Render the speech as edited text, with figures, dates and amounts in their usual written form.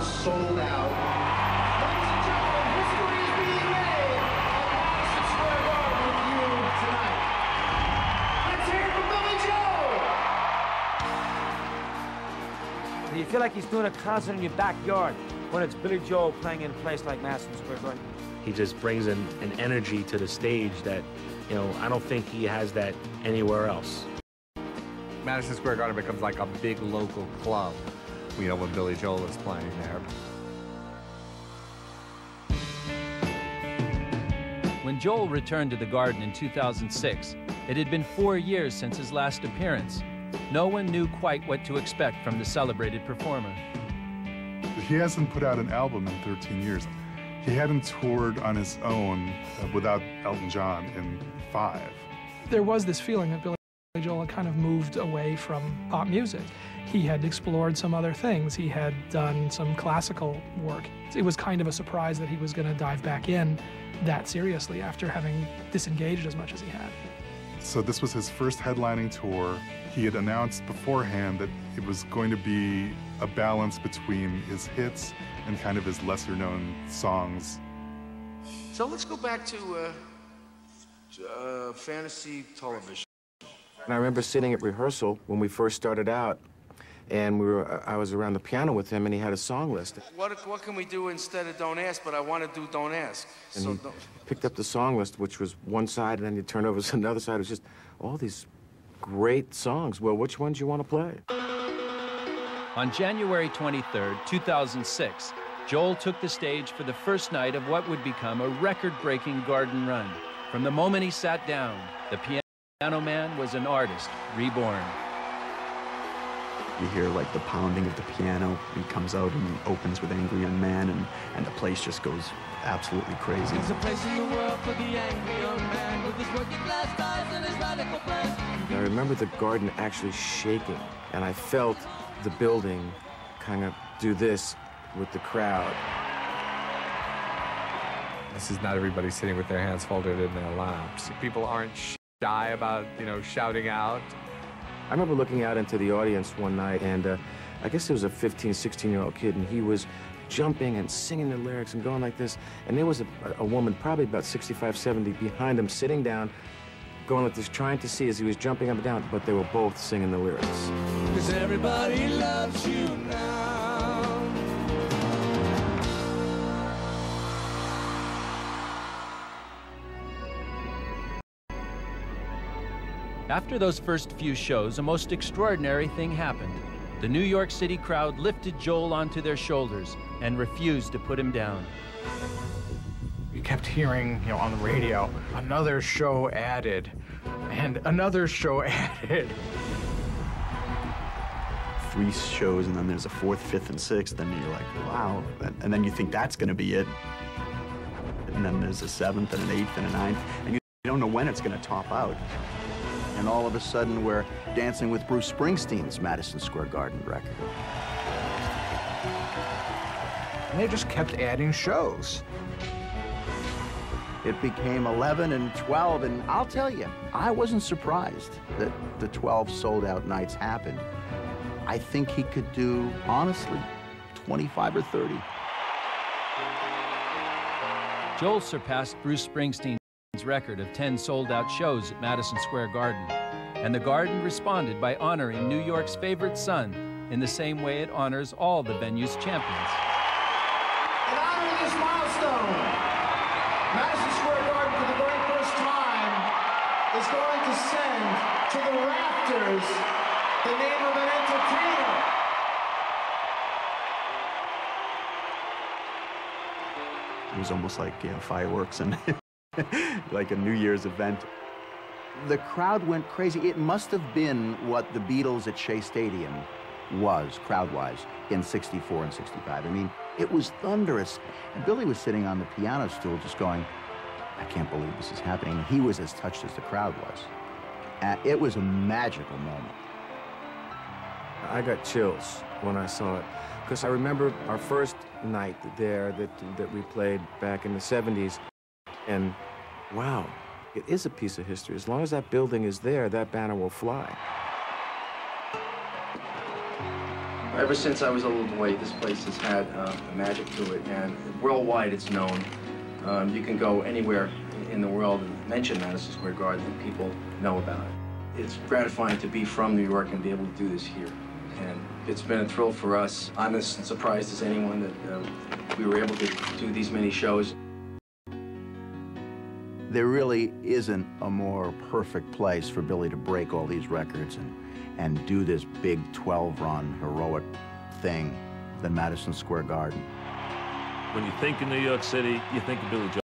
sold out. Ladies and gentlemen, history is being made at Madison Square Garden with you tonight. Let's hear it for Billy Joel. Do you feel like he's doing a concert in your backyard when it's Billy Joel playing in a place like Madison Square Garden? He just brings an energy to the stage that, you know, I don't think he has that anywhere else. Madison Square Garden becomes like a big local club, you know, when Billy Joel is playing there. When Joel returned to the Garden in 2006, it had been 4 years since his last appearance. No one knew quite what to expect from the celebrated performer. He hasn't put out an album in 13 years. He hadn't toured on his own without Elton John in 5. There was this feeling that Billy Joel had kind of moved away from pop music. He had explored some other things. He had done some classical work. It was kind of a surprise that he was going to dive back in that seriously after having disengaged as much as he had. So this was his first headlining tour. He had announced beforehand that it was going to be a balance between his hits and kind of his lesser-known songs. So let's go back to fantasy television. And I remember sitting at rehearsal when we first started out, and I was around the piano with him, and he had a song list. What can we do instead of Don't Ask, but I want to do Don't Ask. And so he picked up the song list, which was one side, and then you turn over to another side. It was just all these great songs. Well, which ones you want to play? On January 23rd, 2006, Joel took the stage for the first night of what would become a record-breaking Garden run. From the moment he sat down, the Piano Man was an artist reborn. You hear like the pounding of the piano. He comes out and opens with Angry Young Man, and the place just goes absolutely crazy. There's a place in the world for the angry young man with his working class ties and his radical plans. I remember the Garden actually shaking, and I felt the building kind of do this with the crowd. This is not everybody sitting with their hands folded in their laps. People aren't shy about, you know, shouting out. I remember looking out into the audience one night, and I guess there was a 15, 16-year-old kid, and he was jumping and singing the lyrics and going like this. And there was a woman, probably about 65, 70, behind him, sitting down, going like this, trying to see as he was jumping up and down, but they were both singing the lyrics. 'Cause everybody loves you now. After those first few shows, a most extraordinary thing happened. The New York City crowd lifted Joel onto their shoulders and refused to put him down. You kept hearing, you know, on the radio, another show added, and another show added. 3 shows, and then there's a 4th, 5th, and 6th, and you're like, wow. And then you think that's going to be it. And then there's a 7th, and an 8th, and a 9th, and you don't know when it's going to top out. And all of a sudden, we're dancing with Bruce Springsteen's Madison Square Garden record. And they just kept adding shows. It became 11 and 12, and I'll tell you, I wasn't surprised that the 12 sold-out nights happened. I think he could do, honestly, 25 or 30. Joel surpassed Bruce Springsteen's record of 10 sold-out shows at Madison Square Garden, and the Garden responded by honoring New York's favorite son in the same way it honors all the venue's champions. In honor of this milestone, Madison Square Garden, for the very first time, is going to send to the rafters the name of an entertainer. It was almost like, you know, fireworks and like a New Year's event. The crowd went crazy. It must have been what the Beatles at Shea Stadium was, crowd-wise, in '64 and '65. I mean, it was thunderous. And Billy was sitting on the piano stool just going, I can't believe this is happening. He was as touched as the crowd was. It was a magical moment. I got chills when I saw it, because I remember our first night there that we played back in the '70s, and wow, it is a piece of history. As long as that building is there, that banner will fly. Ever since I was a little boy, this place has had a magic to it, and worldwide it's known. You can go anywhere in the world and mention Madison Square Garden and people know about it. It's gratifying to be from New York and be able to do this here. And it's been a thrill for us. I'm as surprised as anyone that we were able to do these many shows. There really isn't a more perfect place for Billy to break all these records and do this big 12-run heroic thing than Madison Square Garden. When you think of New York City, you think of Billy Joel.